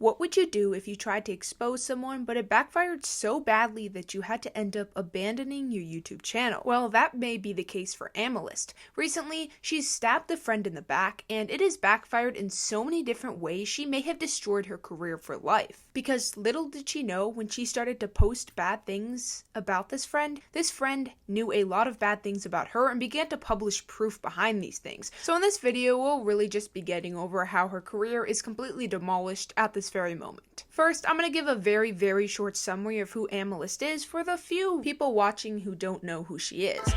What would you do if you tried to expose someone, but it backfired so badly that you had to end up abandoning your YouTube channel? Well, that may be the case for Amalyst. Recently, she's stabbed a friend in the back, and it has backfired in so many different ways she may have destroyed her career for life. Because little did she know, when she started to post bad things about this friend knew a lot of bad things about her and began to publish proof behind these things. So in this video, we'll really just be getting over how her career is completely demolished at this very moment. First, I'm going to give a very, very short summary of who Amalyst is for the few people watching who don't know who she is.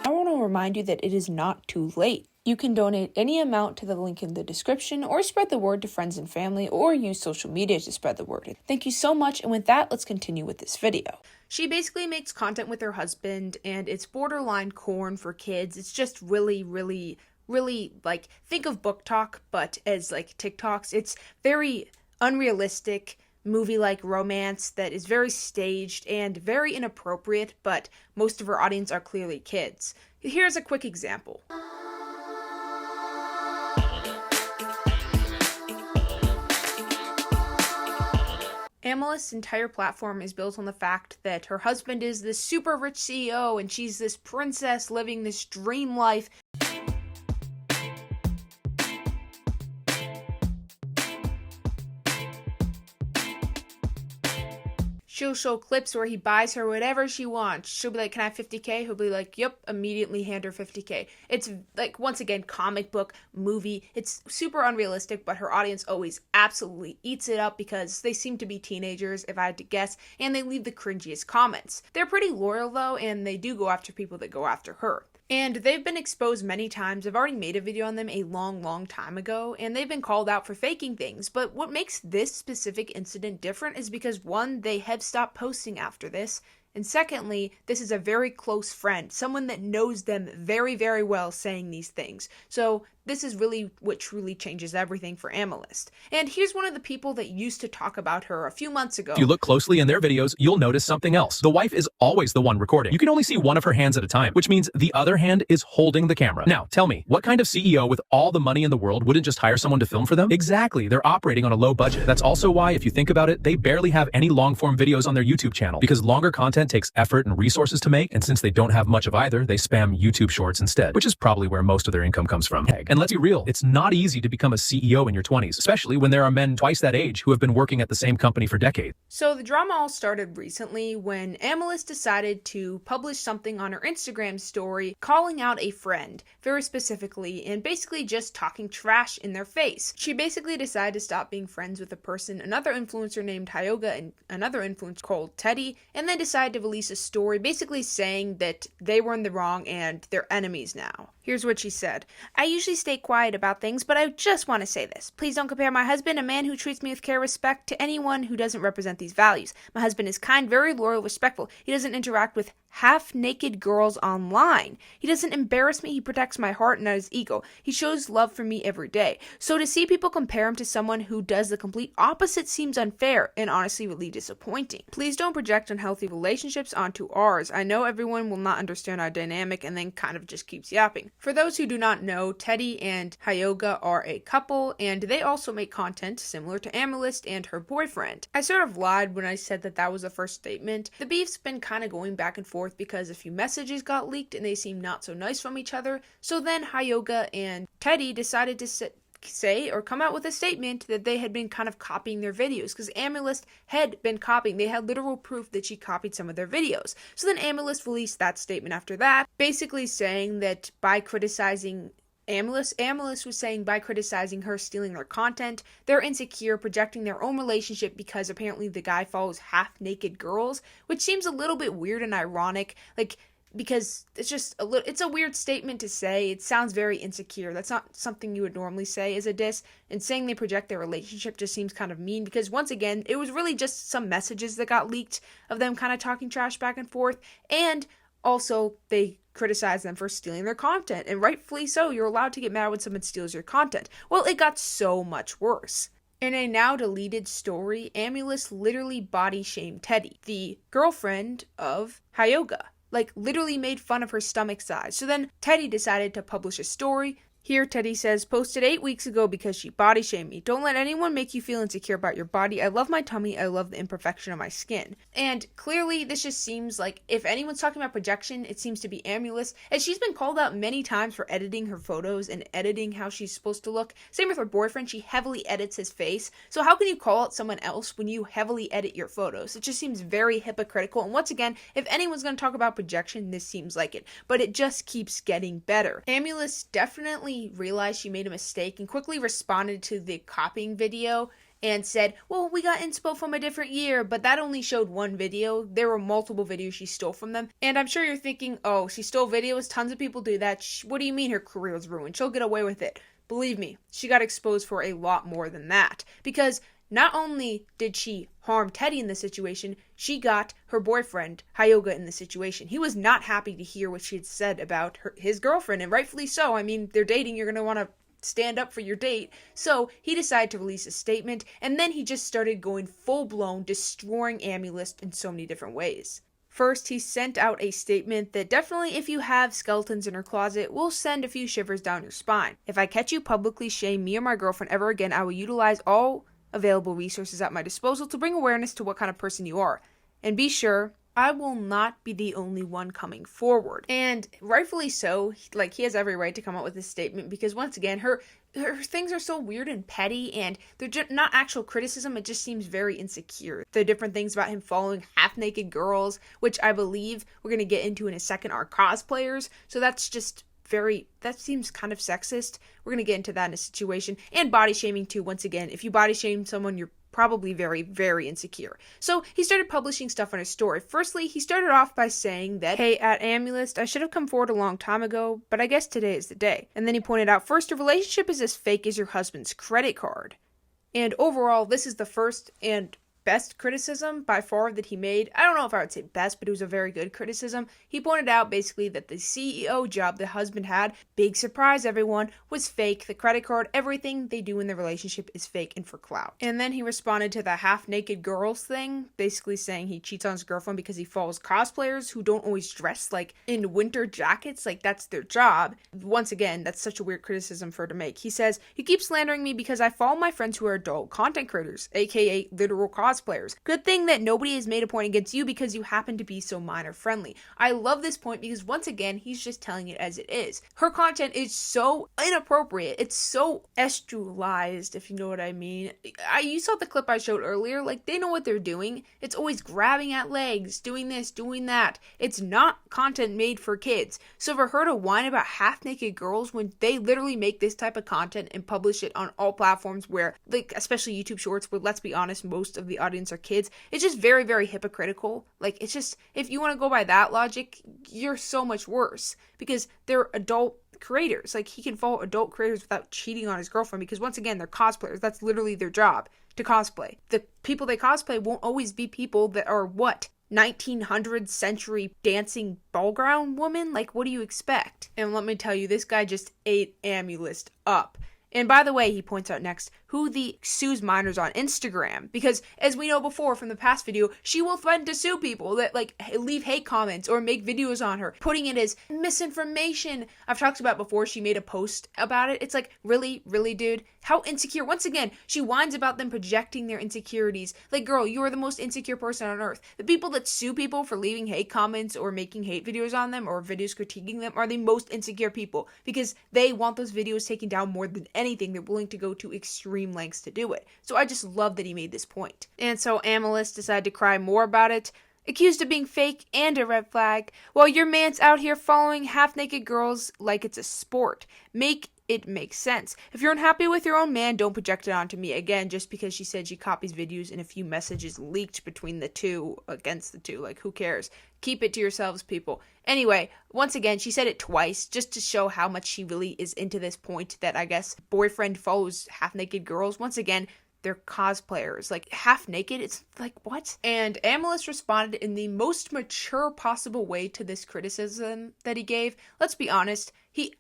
I want to remind you that it is not too late. You can donate any amount to the link in the description, or spread the word to friends and family, or use social media to spread the word. Thank you so much, and with that, let's continue with this video. She basically makes content with her husband, and it's borderline corn for kids. It's just really, like, think of book talk, but as like TikToks. It's very unrealistic, movie-like romance that is very staged and very inappropriate, but most of her audience are clearly kids. Here's a quick example. Amelyst's entire platform is built on the fact that her husband is this super rich CEO and she's this princess living this dream life. She'll show clips where he buys her whatever she wants. She'll be like, can I have 50K? He'll be like, yep, immediately hand her 50K. It's like, once again, comic book, movie. It's super unrealistic, but her audience always absolutely eats it up because they seem to be teenagers, if I had to guess, and they leave the cringiest comments. They're pretty loyal though, and they do go after people that go after her. And they've been exposed many times. I've already made a video on them a long time ago, and they've been called out for faking things. But what makes this specific incident different is because, one, they have stopped posting after this, and secondly, this is a very close friend, someone that knows them very, very well saying these things. So this is really what truly changes everything for Aemilst. And here's one of the people that used to talk about her a few months ago. If you look closely in their videos, you'll notice something else. The wife is always the one recording. You can only see one of her hands at a time, which means the other hand is holding the camera. Now, tell me, what kind of CEO with all the money in the world wouldn't just hire someone to film for them? Exactly, they're operating on a low budget. That's also why, if you think about it, they barely have any long-form videos on their YouTube channel, because longer content takes effort and resources to make, and since they don't have much of either, they spam YouTube shorts instead, which is probably where most of their income comes from. And let's be real, it's not easy to become a CEO in your 20s, especially when there are men twice that age who have been working at the same company for decades. So the drama all started recently when Amalyst decided to publish something on her Instagram story calling out a friend, very specifically, and basically just talking trash in their face. She basically decided to stop being friends with a person, another influencer named Hyoga and another influencer called Teddy, and then decided to release a story basically saying that they were in the wrong and they're enemies now. Here's what she said. I usually stay quiet about things, but I just want to say this. Please don't compare my husband, a man who treats me with care and respect, to anyone who doesn't represent these values. My husband is kind, very loyal, respectful. He doesn't interact with half-naked girls online. He doesn't embarrass me. He protects my heart and not his ego. He shows love for me every day. So to see people compare him to someone who does the complete opposite seems unfair and honestly really disappointing. Please don't project unhealthy relationships onto ours. I know everyone will not understand our dynamic, and then kind of just keeps yapping. For those who do not know, Teddy and Hyoga are a couple, and they also make content similar to Amalyst and her boyfriend. I sort of lied when I said that that was the first statement. The beef's been kind of going back and forth because a few messages got leaked and they seem not so nice from each other. So then Hyoga and Teddy decided to say or come out with a statement that they had been kind of copying their videos, because Amalyst had been copying. They had literal proof that she copied some of their videos. So then Amalyst released that statement after that, basically saying that by criticizing Amalyst was saying by criticizing her stealing their content, they're insecure, projecting their own relationship because apparently the guy follows half-naked girls, which seems a little bit weird and ironic, because it's just it's a weird statement to say. It sounds very insecure. That's not something you would normally say as a diss, and saying they project their relationship just seems kind of mean, because once again, it was really just some messages that got leaked of them kind of talking trash back and forth, and also they criticize them for stealing their content, and rightfully so. You're allowed to get mad when someone steals your content. Well, it got so much worse. In a now deleted story, Aemilst literally body shamed Teddy, the girlfriend of Hyoga. Literally made fun of her stomach size. So then Teddy decided to publish a story Here, Teddy says, posted 8 weeks ago because she body shamed me. Don't let anyone make you feel insecure about your body. I love my tummy. I love the imperfection of my skin. And clearly, this just seems like if anyone's talking about projection, it seems to be Aemilst. And she's been called out many times for editing her photos and editing how she's supposed to look. Same with her boyfriend. She heavily edits his face. So how can you call out someone else when you heavily edit your photos? It just seems very hypocritical. And once again, if anyone's going to talk about projection, this seems like it. But it just keeps getting better. Aemilst definitely realized she made a mistake and quickly responded to the copying video and said, well, we got inspo from a different year, but that only showed one video. There were multiple videos she stole from them. And I'm sure you're thinking, oh, she stole videos? Tons of people do that. What do you mean her career was ruined? She'll get away with it. Believe me, she got exposed for a lot more than that. Because not only did she harm Teddy in this situation, she got her boyfriend, Hyoga, in the situation. He was not happy to hear what she had said about his girlfriend, and rightfully so. I mean, they're dating, you're going to want to stand up for your date. So he decided to release a statement, and then he just started going full-blown, destroying Aemilst in so many different ways. First, he sent out a statement that definitely, if you have skeletons in her closet, will send a few shivers down your spine. If I catch you publicly shame me or my girlfriend ever again, I will utilize all available resources at my disposal to bring awareness to what kind of person you are. And be sure, I will not be the only one coming forward. And rightfully so, like, he has every right to come out with this statement because, once again, her things are so weird and petty, and they're just not actual criticism. It just seems very insecure. There are different things about him following half-naked girls, which I believe we're going to get into in a second, are cosplayers. So that's just that seems kind of sexist. We're going to get into that in a situation. And body shaming too, once again. If you body shame someone, you're probably very, very insecure. So he started publishing stuff on his story. Firstly, he started off by saying that, hey, at Aemilst, I should have come forward a long time ago, but I guess today is the day. And then he pointed out, first, a relationship is as fake as your husband's credit card. And overall, this is the first and best criticism by far that he made. I don't know if I would say best, but it was a very good criticism. He pointed out basically that the CEO job the husband had, big surprise everyone, was fake. The credit card, everything they do in the relationship is fake and for clout. And then he responded to the half-naked girls thing, basically saying he cheats on his girlfriend because he follows cosplayers who don't always dress like in winter jackets, like that's their job. Once again, that's such a weird criticism for her to make. He says, you keep slandering me because I follow my friends who are adult content creators, aka literal cosplayers. Good thing that nobody has made a point against you because you happen to be so minor friendly. I love this point because once again, he's just telling it as it is. Her content is so inappropriate. It's so estralized, if you know what I mean. You saw the clip I showed earlier. Like, they know what they're doing. It's always grabbing at legs, doing this, doing that. It's not content made for kids. So for her to whine about half-naked girls when they literally make this type of content and publish it on all platforms where, like, especially YouTube Shorts, where, let's be honest, most of the audience are kids, it's just very, very hypocritical. Like, it's just, if you want to go by that logic, you're so much worse because they're adult creators. Like, he can follow adult creators without cheating on his girlfriend because, once again, they're cosplayers. That's literally their job, to cosplay. The people they cosplay won't always be people that are, 1900 century dancing ball ground woman? Like, what do you expect? And let me tell you, this guy just ate Aemilst up. And by the way, he points out next who the sues minors on Instagram. Because as we know before from the past video, she will threaten to sue people that like leave hate comments or make videos on her, putting it as misinformation. I've talked about before, she made a post about it. It's like, really, dude? How insecure? Once again, she whines about them projecting their insecurities. Like, girl, you are the most insecure person on earth. The people that sue people for leaving hate comments or making hate videos on them or videos critiquing them are the most insecure people because they want those videos taken down more than anything. They're willing to go to extreme lengths to do it. So I just love that he made this point. And so Amalyst decided to cry more about it, accused of being fake and a red flag, while your man's out here following half-naked girls like it's a sport. Make it make sense. If you're unhappy with your own man, don't project it onto me. Again, just because she said she copies videos and a few messages leaked between the two, against the two, like, who cares? Keep it to yourselves, people. Anyway, once again, she said it twice just to show how much she really is into this point that I guess boyfriend follows half-naked girls. Once again, they're cosplayers. Like, half naked? It's like, what? And Amalyst responded in the most mature possible way to this criticism that he gave. Let's be honest, he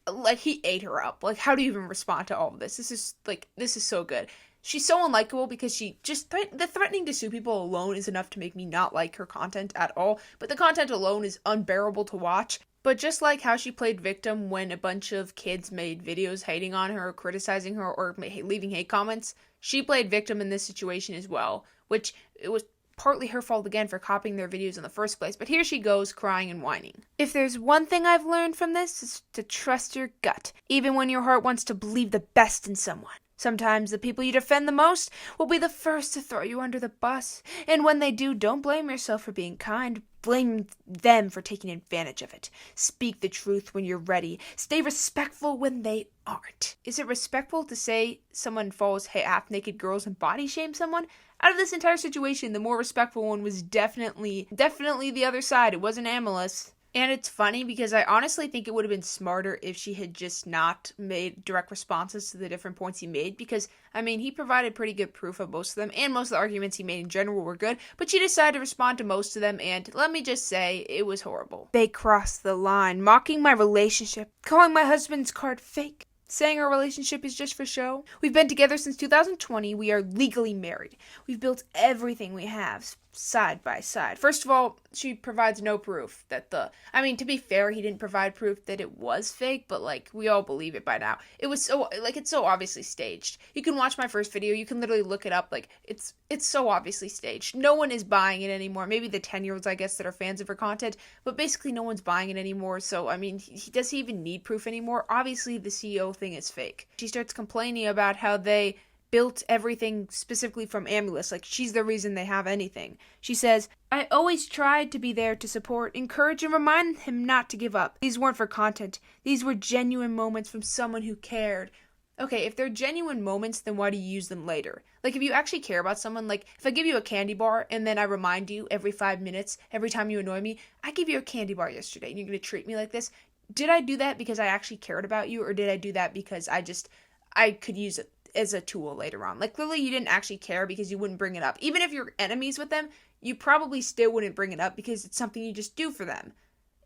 ate her up. Like, how do you even respond to all of this? This is so good. She's so unlikable because she just, the threatening to sue people alone is enough to make me not like her content at all. But the content alone is unbearable to watch. But just like how she played victim when a bunch of kids made videos hating on her, criticizing her, or leaving hate comments, she played victim in this situation as well, which it was partly her fault again for copying their videos in the first place, but here she goes crying and whining. If there's one thing I've learned from this, it's to trust your gut, even when your heart wants to believe the best in someone. Sometimes the people you defend the most will be the first to throw you under the bus, and when they do, don't blame yourself for being kind. Blame them for taking advantage of it. Speak the truth when you're ready. Stay respectful when they aren't. Is it respectful to say someone follows half-naked girls and body shame someone? Out of this entire situation, the more respectful one was definitely the other side. It wasn't Aemilst. And it's funny because I honestly think it would have been smarter if she had just not made direct responses to the different points he made, because, I mean, he provided pretty good proof of most of them, and most of the arguments he made in general were good, but she decided to respond to most of them, and let me just say, it was horrible. They crossed the line, mocking my relationship, calling my husband's card fake, saying our relationship is just for show. We've been together since 2020. We are legally married. We've built everything we have side by side. First of all, she provides no proof that to be fair, he didn't provide proof that it was fake, but, we all believe it by now. It was so, it's so obviously staged. You can watch my first video. You can literally look it up. It's so obviously staged. No one is buying it anymore. Maybe the 10-year-olds, I guess, that are fans of her content, but basically no one's buying it anymore. So, does he even need proof anymore? Obviously, the CEO thing is fake. She starts complaining about how they built everything specifically from Aemilst, she's the reason they have anything. She says, I always tried to be there to support, encourage, and remind him not to give up. These weren't for content. These were genuine moments from someone who cared. Okay, if they're genuine moments, then why do you use them later? If you actually care about someone, if I give you a candy bar and then I remind you every 5 minutes, every time you annoy me, I gave you a candy bar yesterday and you're going to treat me like this? Did I do that because I actually cared about you, or did I do that because I could use it as a tool later on? Clearly you didn't actually care because you wouldn't bring it up. Even if you're enemies with them, you probably still wouldn't bring it up because it's something you just do for them.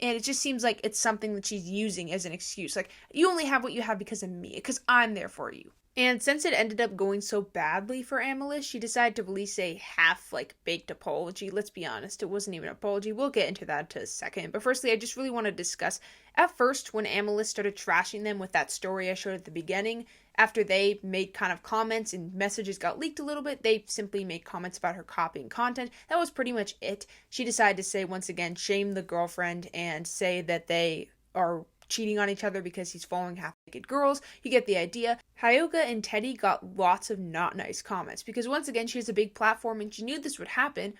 And it just seems like it's something that she's using as an excuse. You only have what you have because of me, because I'm there for you. And since it ended up going so badly for Amalyst, she decided to release a half-baked apology. Let's be honest, it wasn't even an apology. We'll get into that in a second. But firstly, I just really want to discuss, at first, when Amalyst started trashing them with that story I showed at the beginning, after they made kind of comments and messages got leaked a little bit, they simply made comments about her copying content. That was pretty much it. She decided to say, once again, shame the girlfriend and say that they are cheating on each other because he's following half-naked girls. You get the idea. Hyoga and Teddy got lots of not nice comments because, once again, she has a big platform and she knew this would happen.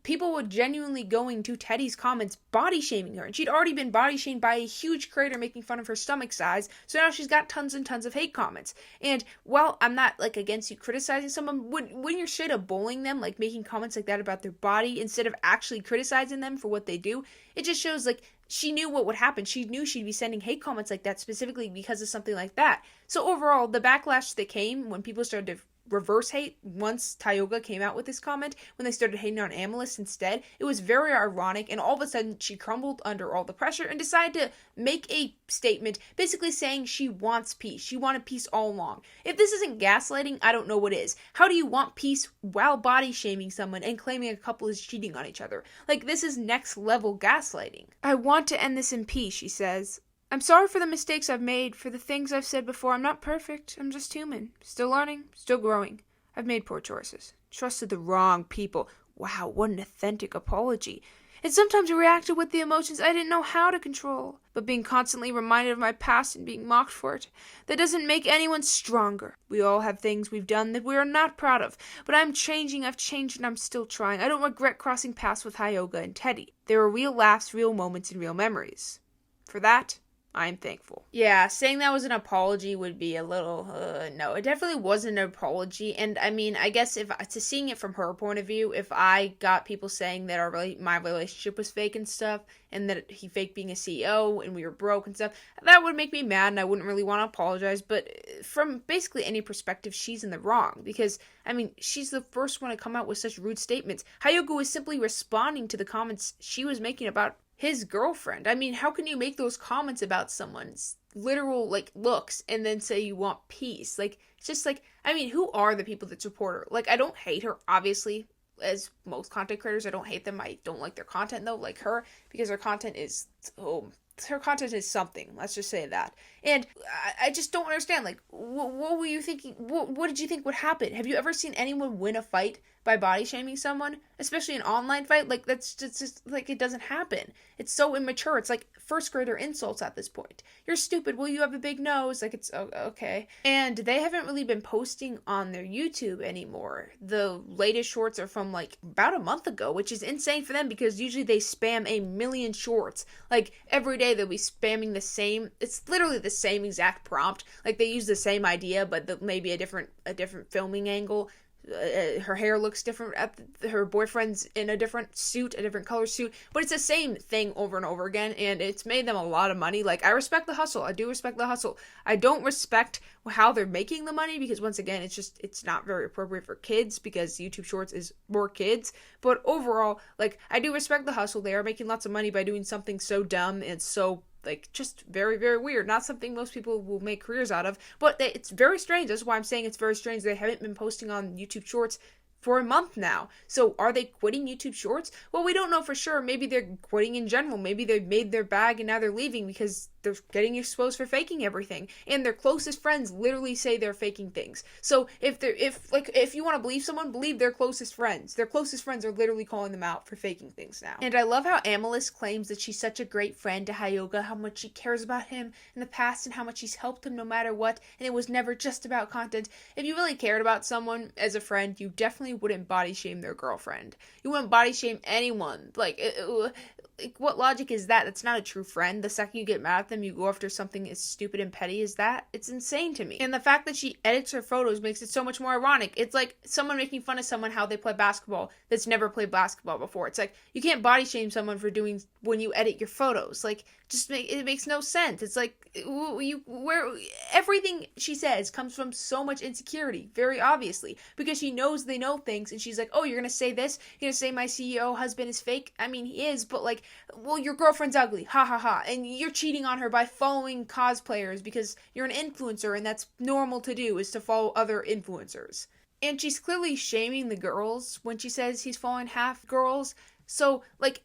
People were genuinely going to Teddy's comments body shaming her, and she'd already been body shamed by a huge creator making fun of her stomach size, so now she's got tons and tons of hate comments. And while I'm not against you criticizing someone, when you're straight up bullying them, making comments like that about their body instead of actually criticizing them for what they do, it just shows she knew what would happen. She knew she'd be sending hate comments like that specifically because of something like that. So overall, the backlash that came when people started to reverse hate once Hyoga came out with this comment, when they started hating on Amalyst instead, it was very ironic, and all of a sudden she crumbled under all the pressure and decided to make a statement basically saying she wants peace. She wanted peace all along. If this isn't gaslighting, I don't know what is. How do you want peace while body shaming someone and claiming a couple is cheating on each other? This is next level gaslighting. I want to end this in peace, she says. I'm sorry for the mistakes I've made, for the things I've said before. I'm not perfect. I'm just human. Still learning, still growing. I've made poor choices. Trusted the wrong people. Wow, what an authentic apology. And sometimes I reacted with the emotions I didn't know how to control. But being constantly reminded of my past and being mocked for it, that doesn't make anyone stronger. We all have things we've done that we are not proud of. But I'm changing, I've changed, and I'm still trying. I don't regret crossing paths with Hyoga and Teddy. There were real laughs, real moments, and real memories. For that, I'm thankful. Yeah, saying that was an apology would be a little, no, it definitely wasn't an apology. And I guess to seeing it from her point of view, if I got people saying that my relationship was fake and stuff, and that he faked being a CEO and we were broke and stuff, that would make me mad and I wouldn't really want to apologize. But from basically any perspective, she's in the wrong because, she's the first one to come out with such rude statements. Hyoga was simply responding to the comments she was making about his girlfriend. How can you make those comments about someone's literal, looks and then say you want peace? It's just who are the people that support her? I don't hate her, obviously, as most content creators. I don't hate them. I don't like their content, though, like her, because her content is, her content is something. Let's just say that. And I just don't understand. Like, what were you thinking? What did you think would happen? Have you ever seen anyone win a fight by body shaming someone, especially an online fight? Like, that's just like, it doesn't happen. It's so immature. It's like first grader insults at this point. You're stupid. Well, you have a big nose. Like, it's okay. And they haven't really been posting on their YouTube anymore. The latest shorts are from like about a month ago, which is insane for them because usually they spam a million shorts. Like, every day they'll be spamming the same. It's literally the same exact prompt. Like, they use the same idea, but maybe a different filming angle. Her hair looks different. Her boyfriend's in a different suit, a different color suit, but it's the same thing over and over again, and it's made them a lot of money. Like, I respect the hustle. I do respect the hustle. I don't respect how they're making the money because, once again, it's not very appropriate for kids because YouTube Shorts is more kids. But overall, like, I do respect the hustle. They are making lots of money by doing something so dumb and so, like, just very, very weird. Not something most people will make careers out of. But it's very strange. That's why I'm saying it's very strange. They haven't been posting on YouTube Shorts for a month now. So are they quitting YouTube Shorts? Well, we don't know for sure. Maybe they're quitting in general. Maybe they've made their bag and now they're leaving because they're getting exposed for faking everything. And their closest friends literally say they're faking things. So if you want to believe someone, believe their closest friends. Their closest friends are literally calling them out for faking things now. And I love how Amalyst claims that she's such a great friend to Hyoga, how much she cares about him in the past and how much she's helped him no matter what, and it was never just about content. If you really cared about someone as a friend, you definitely wouldn't body shame their girlfriend. You wouldn't body shame anyone. Like, what logic is that? That's not a true friend. The second you get mad at them, you go after something as stupid and petty as that. It's insane to me. And the fact that she edits her photos makes it so much more ironic. It's like someone making fun of someone how they play basketball that's never played basketball before. It's like, you can't body shame someone for doing when you edit your photos. Like, it makes no sense. It's like, where everything she says comes from so much insecurity, very obviously, because she knows they know things, and she's like, oh, you're gonna say this? You're gonna say my CEO husband is fake? I mean, he is, but like, well, your girlfriend's ugly, ha ha ha, and you're cheating on her by following cosplayers because you're an influencer, and that's normal to do, is to follow other influencers. And she's clearly shaming the girls when she says he's following half girls. So, like,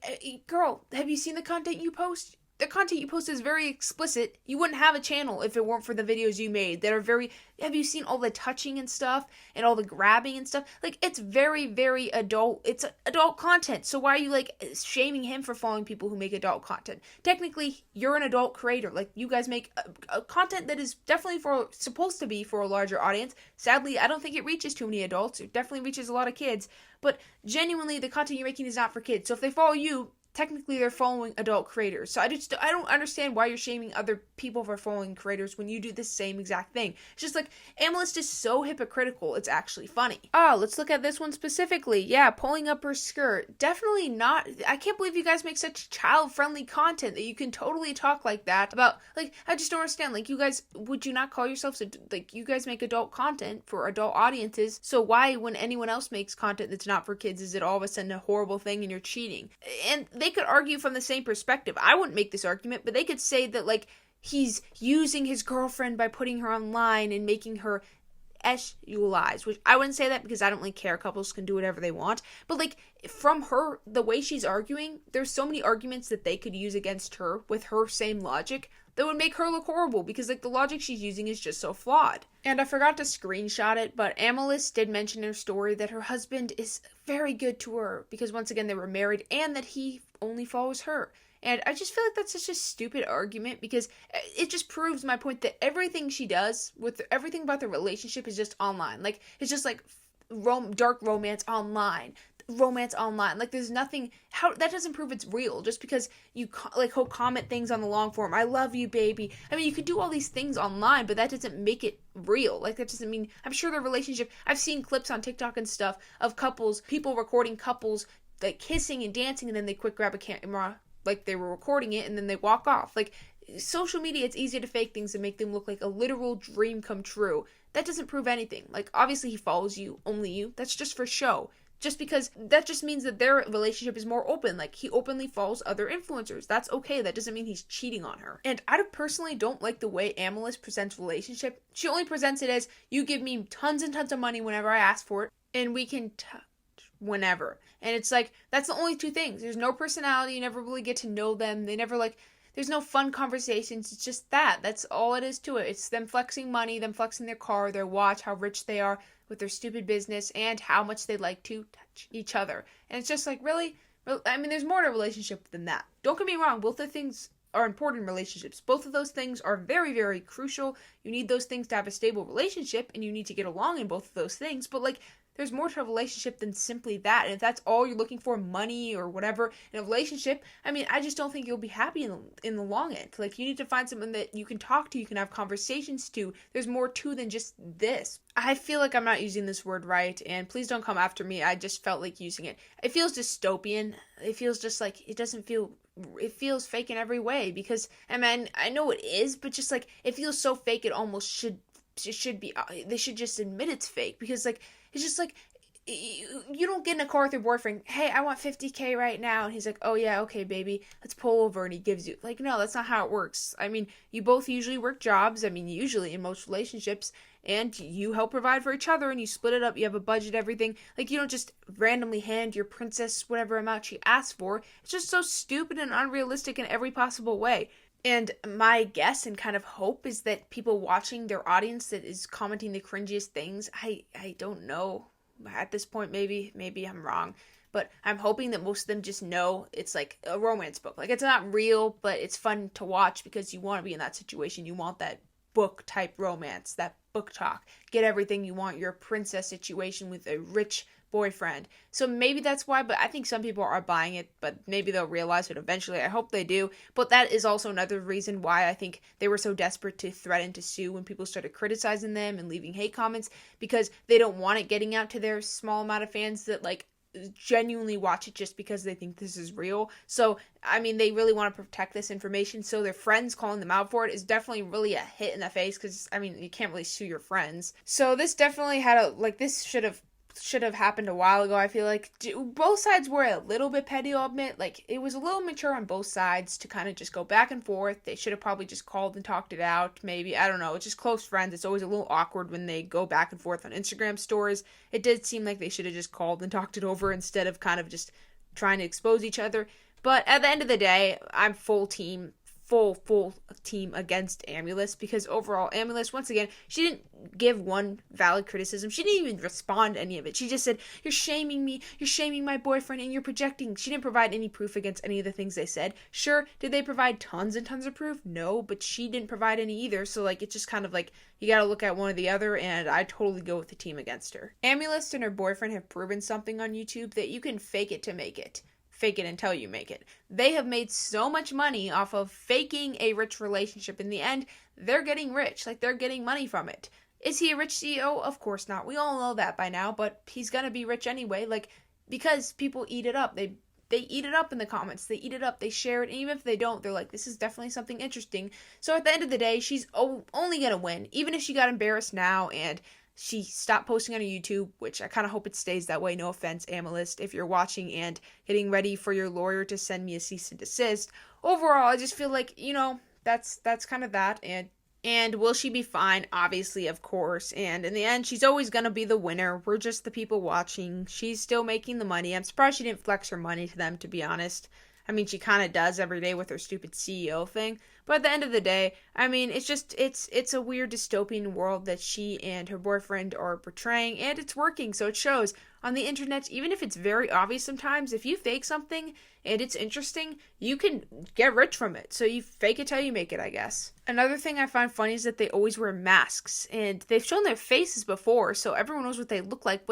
girl, have you seen the content you post? The content you post is very explicit. You wouldn't have a channel if it weren't for the videos you made that are very... Have you seen all the touching and stuff? And all the grabbing and stuff? Like, it's very, very adult. It's adult content. So why are you, like, shaming him for following people who make adult content? Technically, you're an adult creator. Like, you guys make a content that is definitely supposed to be for a larger audience. Sadly, I don't think it reaches too many adults. It definitely reaches a lot of kids. But genuinely, the content you're making is not for kids. So if they follow you, technically they're following adult creators. So I don't understand why you're shaming other people for following creators when you do the same exact thing. It's just like, Aemilst is so hypocritical, it's actually funny. Let's look at this one specifically. Yeah, pulling up her skirt. Definitely not. I can't believe you guys make such child-friendly content that you can totally talk like that about, like, I just don't understand. Like, you guys, would you not call yourselves, like, you guys make adult content for adult audiences, so why, when anyone else makes content that's not for kids, is it all of a sudden a horrible thing and you're cheating? And they could argue from the same perspective. I wouldn't make this argument, but they could say that, like, he's using his girlfriend by putting her online and making her sexualized, which I wouldn't say that because I don't really care. Couples can do whatever they want. But, like, from her, the way she's arguing, there's so many arguments that they could use against her with her same logic that would make her look horrible because, like, the logic she's using is just so flawed. And I forgot to screenshot it, but Amalyst did mention in her story that her husband is very good to her because, once again, they were married and that he only follows her. And I just feel like that's such a stupid argument because it just proves my point that everything she does with everything about the relationship is just online. Like, it's just like dark romance online. Like, there's nothing, that doesn't prove it's real just because you he'll comment things on the long form. I love you, baby. I mean, you could do all these things online, but that doesn't make it real. Like, that doesn't mean, I'm sure their relationship, I've seen clips on TikTok and stuff of people recording couples like kissing and dancing, and then they quick grab a camera like they were recording it and then they walk off. Like, social media, it's easy to fake things and make them look like a literal dream come true. That doesn't prove anything. Like, obviously he follows you, only you. That's just for show. Just because that just means that their relationship is more open. Like, he openly follows other influencers. That's okay. That doesn't mean he's cheating on her. And I personally don't like the way Amalyst presents relationship. She only presents it as, you give me tons and tons of money whenever I ask for it, and we can touch whenever. And it's like, that's the only two things. There's no personality. You never really get to know them. They never, like, there's no fun conversations. It's just that. That's all it is to it. It's them flexing money, them flexing their car, their watch, how rich they are with their stupid business, and how much they like to touch each other. And it's just like, really? I mean, there's more to a relationship than that. Don't get me wrong, both the things are important in relationships. Both of those things are very, very crucial. You need those things to have a stable relationship, and you need to get along in both of those things. But, like, there's more to a relationship than simply that. And if that's all you're looking for, money or whatever, in a relationship, I mean, I just don't think you'll be happy in the long end. Like, you need to find someone that you can talk to, you can have conversations to. There's more to than just this. I feel like I'm not using this word right, and please don't come after me. I just felt like using it. It feels dystopian. It feels just like, it feels fake in every way, because, I mean, I know it is, but just like, it feels so fake, it almost should be, they should just admit it's fake, because like, it's just like, you don't get in a car with your boyfriend, hey, I want $50K right now, and he's like, oh yeah, okay baby, let's pull over, and he gives you, like, no, that's not how it works. I mean, you both usually work jobs, I mean, usually in most relationships, and you help provide for each other, and you split it up, you have a budget, everything. Like, you don't just randomly hand your princess whatever amount she asked for. It's just so stupid and unrealistic in every possible way. And my guess and kind of hope is that people watching, their audience that is commenting the cringiest things, I don't know. At this point, maybe I'm wrong. But I'm hoping that most of them just know it's like a romance book. Like, it's not real, but it's fun to watch because you want to be in that situation. You want that book type romance, that book talk. Get everything you want, your princess situation with a rich boyfriend. So maybe that's why, but I think some people are buying it, but maybe they'll realize it eventually. I hope they do. But that is also another reason why I think they were so desperate to threaten to sue when people started criticizing them and leaving hate comments, because they don't want it getting out to their small amount of fans that like genuinely watch it just because they think this is real. So, I mean, they really want to protect this information, so their friends calling them out for it is definitely really a hit in the face, because, I mean, you can't really sue your friends. So this definitely had this should have happened a while ago. I feel like both sides were a little bit petty, I'll admit. Like, it was a little mature on both sides to kind of just go back and forth. They should have probably just called and talked it out, maybe. I don't know. It's just close friends. It's always a little awkward when they go back and forth on Instagram stories. It did seem like they should have just called and talked it over instead of kind of just trying to expose each other. But at the end of the day, I'm full team against Aemilst, because overall Aemilst, once again, she didn't give one valid criticism. She didn't even respond to any of it. She just said, you're shaming me, you're shaming my boyfriend, and you're projecting. She didn't provide any proof against any of the things they said. Sure, did they provide tons and tons of proof? No, but she didn't provide any either. So like, it's just kind of like, you gotta look at one or the other, and I totally go with the team against her. Aemilst and her boyfriend have proven something on YouTube, that you can fake it to make it. Fake it until you make it. They have made so much money off of faking a rich relationship. In the end, they're getting rich. Like, they're getting money from it. Is he a rich CEO? Of course not. We all know that by now, but he's gonna be rich anyway. Like, because people eat it up. They eat it up in the comments. They eat it up. They share it. And even if they don't, they're like, this is definitely something interesting. So at the end of the day, she's only gonna win. Even if she got embarrassed now and she stopped posting on YouTube, which I kind of hope it stays that way. No offense, Amalyst, if you're watching and getting ready for your lawyer to send me a cease and desist. Overall, I just feel like, that's kind of that. And will she be fine? Obviously, of course. And in the end, she's always going to be the winner. We're just the people watching. She's still making the money. I'm surprised she didn't flex her money to them, to be honest. I mean, she kind of does every day with her stupid CEO thing. But at the end of the day, I mean, it's a weird dystopian world that she and her boyfriend are portraying, and it's working, so it shows. On the internet, even if it's very obvious sometimes, if you fake something and it's interesting, you can get rich from it. So you fake it till you make it, I guess. Another thing I find funny is that they always wear masks, and they've shown their faces before, so everyone knows what they look like.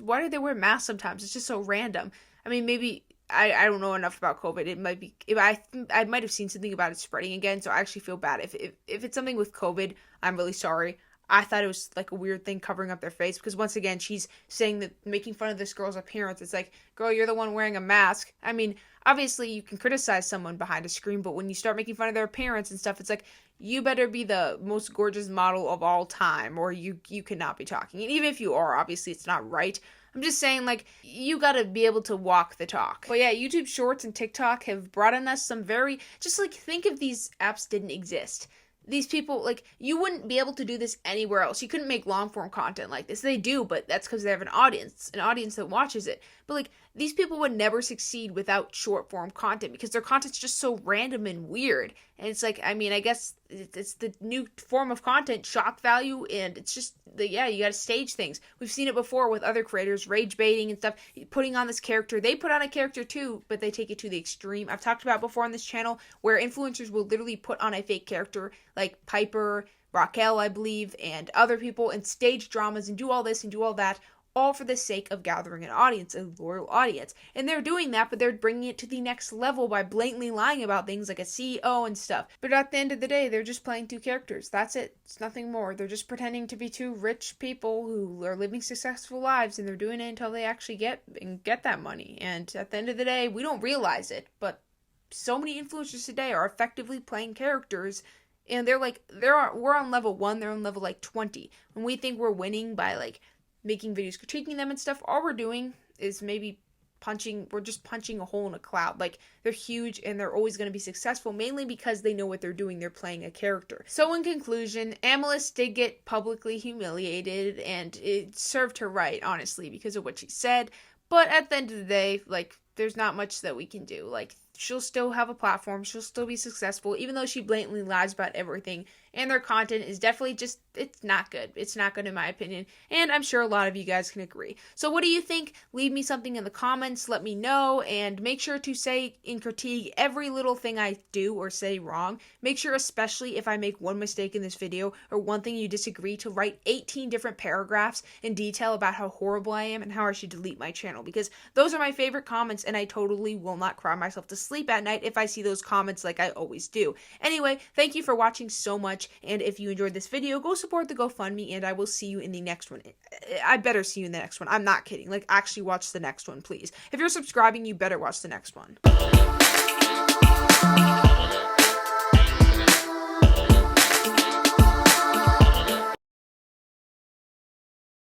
Why do they wear masks sometimes? It's just so random. I mean, maybe I don't know enough about COVID. It might be, I might have seen something about it spreading again, so I actually feel bad. If it's something with COVID, I'm really sorry. I thought it was like a weird thing covering up their face, because once again, she's saying that, making fun of this girl's appearance. It's like, girl, you're the one wearing a mask. I mean, obviously you can criticize someone behind a screen, but when you start making fun of their appearance and stuff, it's like, you better be the most gorgeous model of all time, or you cannot be talking. And even if you are, obviously it's not right. I'm just saying, like, you gotta be able to walk the talk. But yeah, YouTube Shorts and TikTok have brought in us some just like, think if these apps didn't exist. these people, like, you wouldn't be able to do this anywhere else. You couldn't make long form content like this. They do, but that's because they have an audience that watches it. But like, these people would never succeed without short form content because their content's just so random and weird. And it's like, I mean, I guess it's the new form of content, shock value, and it's just, you gotta stage things. We've seen it before with other creators, rage baiting and stuff, putting on this character. They put on a character too, but they take it to the extreme. I've talked about before on this channel where influencers will literally put on a fake character, like Piper, Raquel, I believe, and other people, and stage dramas and do all this and do all that, all for the sake of gathering an audience, a loyal audience. And they're doing that, but they're bringing it to the next level by blatantly lying about things like a CEO and stuff. But at the end of the day, they're just playing two characters. That's it. It's nothing more. They're just pretending to be two rich people who are living successful lives, and they're doing it until they actually get that money. And at the end of the day, we don't realize it, but so many influencers today are effectively playing characters, and we're on level 1, they're on level like 20. When we think we're winning by like making videos critiquing them and stuff, all we're doing is maybe we're just punching a hole in a cloud. Like, they're huge and they're always going to be successful, mainly because they know what they're doing. They're playing a character. So in conclusion, Amalyst did get publicly humiliated, and it served her right, honestly, because of what she said. But at the end of the day, like, there's not much that we can do. Like, she'll still have a platform, she'll still be successful, even though she blatantly lies about everything, and their content is definitely just, it's not good. It's not good in my opinion, and I'm sure a lot of you guys can agree. So what do you think? Leave me something in the comments, let me know, and make sure to say in critique every little thing I do or say wrong. Make sure, especially if I make one mistake in this video, or one thing you disagree, to write 18 different paragraphs in detail about how horrible I am and how I should delete my channel, because those are my favorite comments, and I totally will not cry myself to sleep at night if I see those comments like I always do. Anyway, thank you for watching so much, and if you enjoyed this video, go support the GoFundMe, and I will see you in the next one. I better see you in the next one. I'm not kidding. Like, actually watch the next one, please. If you're subscribing, you better watch the next one.